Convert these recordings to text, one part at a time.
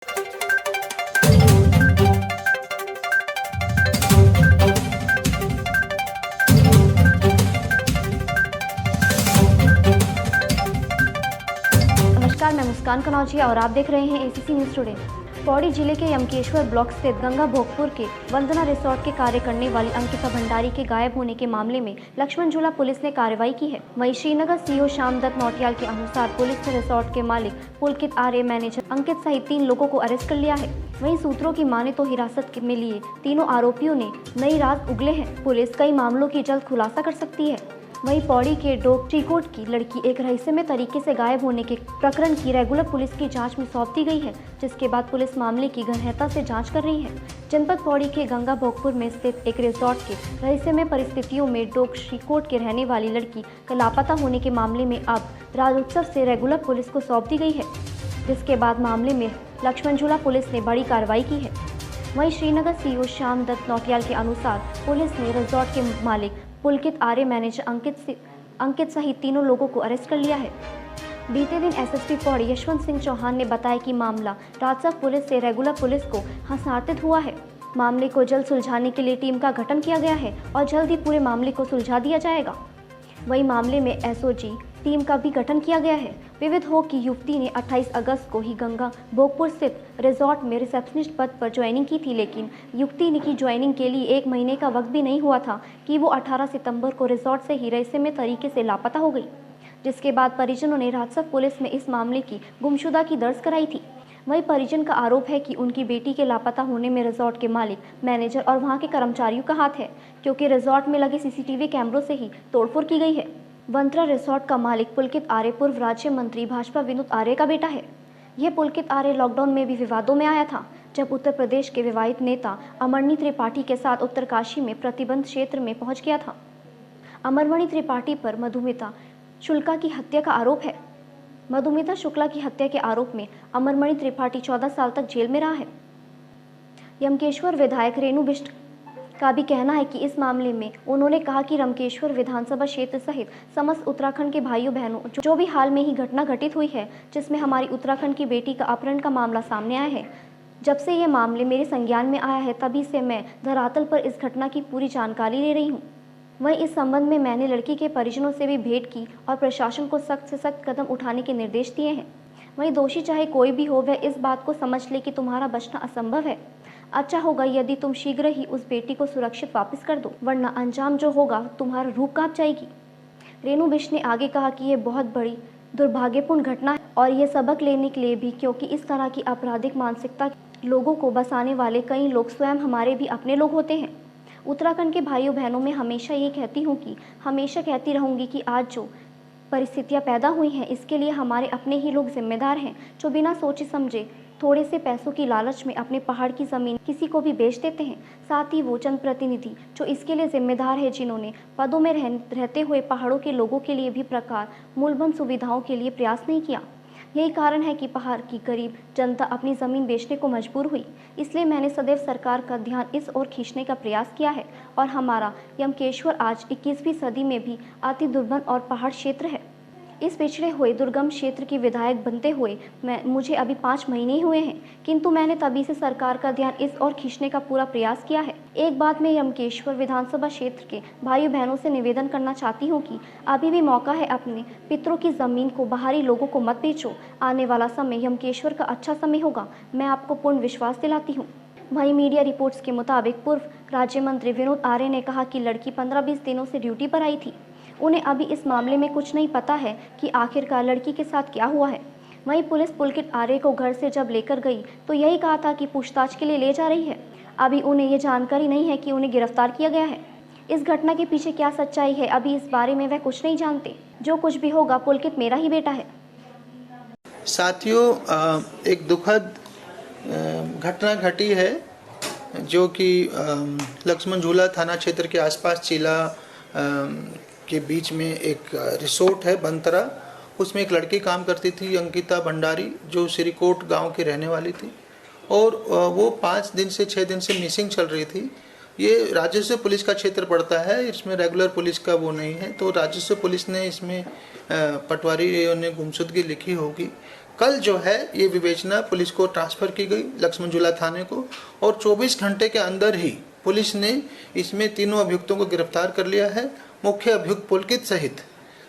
नमस्कार, मैं मुस्कान कनौजिया और आप देख रहे हैं एसीसी न्यूज़ टुडे। पौड़ी जिले के यमकेश्वर ब्लॉक स्थित गंगा भोगपुर के वंदना रिसोर्ट के कार्य करने वाली अंकिता भंडारी के गायब होने के मामले में लक्ष्मण झूला पुलिस ने कार्रवाई की है। वहीं श्रीनगर सीओ श्याम दत्त नौटियाल के अनुसार पुलिस ने रिसोर्ट के मालिक पुलकित आर्य, मैनेजर अंकित सहित 3 लोगों को अरेस्ट कर लिया है। वहीं सूत्रों की माने तो हिरासत में लिए तीनों आरोपियों ने नई राज उगले हैं। पुलिस कई मामलों की जल्द खुलासा कर सकती है। वहीं पौड़ी के डोक श्रीकोट की लड़की एक रहस्यमय तरीके से गायब होने के प्रकरण की रेगुलर पुलिस की जांच में सौंप दी गई है, जिसके बाद पुलिस मामले की गहनता से जांच कर रही है। जनपद पौड़ी के गंगा भोगपुर में स्थित एक रिसोर्ट के रहस्यमय परिस्थितियों में डोक श्रीकोट के रहने वाली लड़की का लापता होने के मामले में अब राज्योत्सव से रेगुलर पुलिस को सौंप दी गई है, जिसके बाद मामले में लक्ष्मण झूला पुलिस ने बड़ी कार्रवाई की है। वहीं श्रीनगर सीओ श्याम दत्त नौटियाल के अनुसार पुलिस ने रिसोर्ट के मालिक पुलकित आर्य, मैनेजर अंकित सहित 3 लोगों को अरेस्ट कर लिया है। बीते दिन एसएसपी पौड़ी यशवंत सिंह चौहान ने बताया कि मामला राज्य पुलिस से रेगुलर पुलिस को हस्तांतरित हुआ है। मामले को जल्द सुलझाने के लिए टीम का गठन किया गया है और जल्द ही पूरे मामले को सुलझा दिया जाएगा। वहीं मामले में एसओजी टीम का भी गठन किया गया है। विविध हो कि युवती ने 28 अगस्त को ही गंगा भोगपुर स्थित रिसोर्ट में रिसेप्शनिस्ट पद पर ज्वाइनिंग की थी, लेकिन युवती की ज्वाइनिंग के लिए 1 महीने का वक्त भी नहीं हुआ था कि वो 18 सितंबर को रिसोर्ट से ही रहस्यमय तरीके से लापता हो गई, जिसके बाद परिजनों ने राजस्व पुलिस में इस मामले की गुमशुदा की दर्ज कराई थी। वहीं परिजन का आरोप है कि उनकी बेटी के लापता होने में रिसोर्ट के मालिक, मैनेजर और वहां के कर्मचारियों का हाथ है, क्योंकि रिसोर्ट में लगे सीसीटीवी कैमरों से ही तोड़फोड़ की गई है। वंत्रा रिसोर्ट का मालिक पुलकित आर्य पूर्व राज्य मंत्री भाजपा विनोद आर्य का बेटा है। यह पुलकित आर्य लॉकडाउन में भी विवादों में आया था, जब उत्तर प्रदेश के विवादित नेता अमरमणि त्रिपाठी के साथ उत्तरकाशी में प्रतिबंध क्षेत्र में पहुंच गया था। अमरमणि त्रिपाठी पर मधुमिता शुक्ला की हत्या का आरोप है। मधुमिता शुक्ला की हत्या के आरोप में अमरमणि त्रिपाठी 14 साल तक जेल में रहा है। यमकेश्वर विधायक रेणु बिष्ट का भी कहना है कि इस मामले में उन्होंने कहा कि रमकेश्वर विधानसभा क्षेत्र सहित समस्त उत्तराखंड के भाइयों बहनों, जो भी हाल में ही घटना घटित हुई है जिसमें हमारी उत्तराखंड की बेटी का अपहरण का मामला सामने आया है, जब से ये मामले मेरे संज्ञान में आया है तभी से मैं धरातल पर इस घटना की पूरी जानकारी ले रही हूँ। वहीं इस संबंध में मैंने लड़की के परिजनों से भी भेंट की और प्रशासन को सख्त से सख्त कदम उठाने के निर्देश दिए हैं। वहीं दोषी चाहे कोई भी हो, वह इस बात को समझ ले कि तुम्हारा बचना असंभव है। अच्छा होगा यदि तुम शीघ्र ही उस बेटी को सुरक्षित वापस कर दो, वरना अंजाम जो होगा तुम्हारा रूह कांप जाएगी। रेणु बिष्ट ने आगे कहा कि यह बहुत बड़ी दुर्भाग्यपूर्ण घटना है और यह सबक लेने के लिए भी, क्योंकि इस तरह की आपराधिक मानसिकता लोगों को बसाने वाले कई लोग स्वयं हमारे भी अपने लोग होते हैं। उत्तराखंड के भाइयों बहनों में हमेशा ये कहती हूँ कि हमेशा कहती रहूँगी कि आज जो परिस्थितियाँ पैदा हुई हैं इसके लिए हमारे अपने ही लोग जिम्मेदार हैं, जो बिना सोचे समझे थोड़े से पैसों की लालच में अपने पहाड़ की ज़मीन किसी को भी बेच देते हैं। साथ ही वो चंद प्रतिनिधि जो इसके लिए जिम्मेदार है, जिन्होंने पदों में रहते हुए पहाड़ों के लोगों के लिए भी प्रकार मूलभूत सुविधाओं के लिए प्रयास नहीं किया। यही कारण है कि पहाड़ की गरीब जनता अपनी ज़मीन बेचने को मजबूर हुई। इसलिए मैंने सदैव सरकार का ध्यान इस ओर खींचने का प्रयास किया है और हमारा यमकेश्वर आज 21वीं सदी में भी अति दुर्गम और पहाड़ क्षेत्र है। इस पिछड़े हुए दुर्गम क्षेत्र की विधायक बनते हुए मुझे अभी 5 महीने ही हुए हैं, किंतु मैंने तभी से सरकार का ध्यान इस ओर खींचने का पूरा प्रयास किया है। एक बात मैं यमकेश्वर विधानसभा क्षेत्र के भाइयों बहनों से निवेदन करना चाहती हूँ कि अभी भी मौका है, अपने पितरों की ज़मीन को बाहरी लोगों को मत बेचो। आने वाला समय यमकेश्वर का अच्छा समय होगा, मैं आपको पूर्ण विश्वास दिलाती हूँ। वहीं मीडिया रिपोर्ट्स के मुताबिक पूर्व राज्य मंत्री विनोद आर्य ने कहा कि लड़की 15-20 दिनों से ड्यूटी पर आई थी। उन्हें अभी इस मामले में कुछ नहीं पता है कि आखिरकार लड़की के साथ क्या हुआ है। वहीं पुलिस पुलकित आर्य को घर से जब लेकर गई तो यही कहा था कि पूछताछ के लिए ले जा रही है। अभी उन्हें ये जानकारी नहीं है कि उन्हें गिरफ्तार किया गया है। इस घटना के पीछे क्या सच्चाई है, अभी इस बारे में वह कुछ नहीं जानते। जो कुछ भी होगा, पुलकित मेरा ही बेटा है। साथियों, एक दुखद घटना घटी है जो कि लक्ष्मण झूला थाना क्षेत्र के आसपास चीला के बीच में एक रिसोर्ट है बंतरा, उसमें एक लड़की काम करती थी अंकिता भंडारी, जो श्रीकोट गांव की रहने वाली थी और वो 5 दिन से 6 दिन से मिसिंग चल रही थी। ये राजस्व पुलिस का क्षेत्र पड़ता है, इसमें रेगुलर पुलिस का वो नहीं है, तो राजस्व पुलिस ने इसमें पटवारी ने गुमशुदगी लिखी होगी। कल जो है ये विवेचना पुलिस को ट्रांसफ़र की गई लक्ष्मण झूला थाने को, और 24 घंटे के अंदर ही पुलिस ने इसमें तीनों अभियुक्तों को गिरफ्तार कर लिया है। मुख्य अभियुक्त पुलकित सहित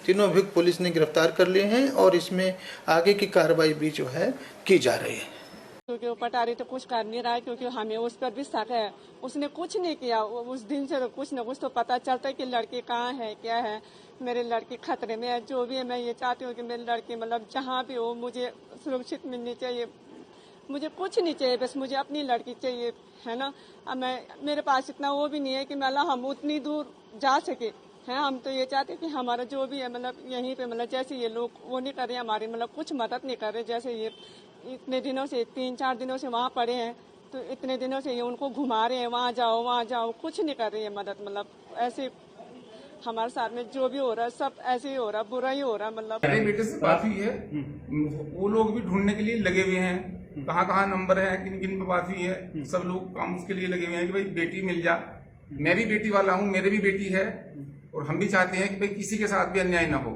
तीनों अभियुक्त पुलिस ने गिरफ्तार कर लिए हैं और इसमें आगे की कार्रवाई भी जो है की जा रही है। क्योंकि वो पटारी तो कुछ कर नहीं रहा है, क्योंकि हमें उस पर भी शक है। उसने कुछ नहीं किया, उस दिन से कुछ न कुछ तो पता चलता है कि लड़की कहाँ है, क्या है। मेरे लड़की खतरे में है। जो भी है, मैं ये चाहती हूँ कि मेरी लड़की मतलब जहाँ भी हो मुझे सुरक्षित मिलनी चाहिए। मुझे कुछ नहीं चाहिए, बस मुझे अपनी लड़की चाहिए, है ना। अब मेरे पास इतना वो भी नहीं है कि मतलब हम उतनी दूर जा सके हैं। हम तो ये चाहते हैं कि हमारा जो भी है मतलब यहीं पे मतलब जैसे ये लोग वो नहीं कर रहे हमारी मतलब कुछ मदद नहीं कर रहे। जैसे ये इतने दिनों से 3-4 दिनों से वहाँ पड़े हैं, तो इतने दिनों से ये उनको घुमा रहे हैं, वहाँ जाओ, कुछ नहीं कर रही है मदद। मतलब ऐसे हमारे साथ में जो भी हो रहा है सब ऐसे ही हो रहा है, बुरा ही हो रहा है। मतलब मेरे बेटे से बात हुई है, वो लोग भी ढूंढने के लिए लगे हुए हैं, कहाँ नंबर है, किन किन पे बात हुई है, सब लोग काम उसके लिए लगे हुए हैं कि भाई बेटी मिल जा। मैं भी बेटी वाला हूँ, मेरे भी बेटी है, और हम भी चाहते हैं कि भाई किसी के साथ भी अन्याय ना हो।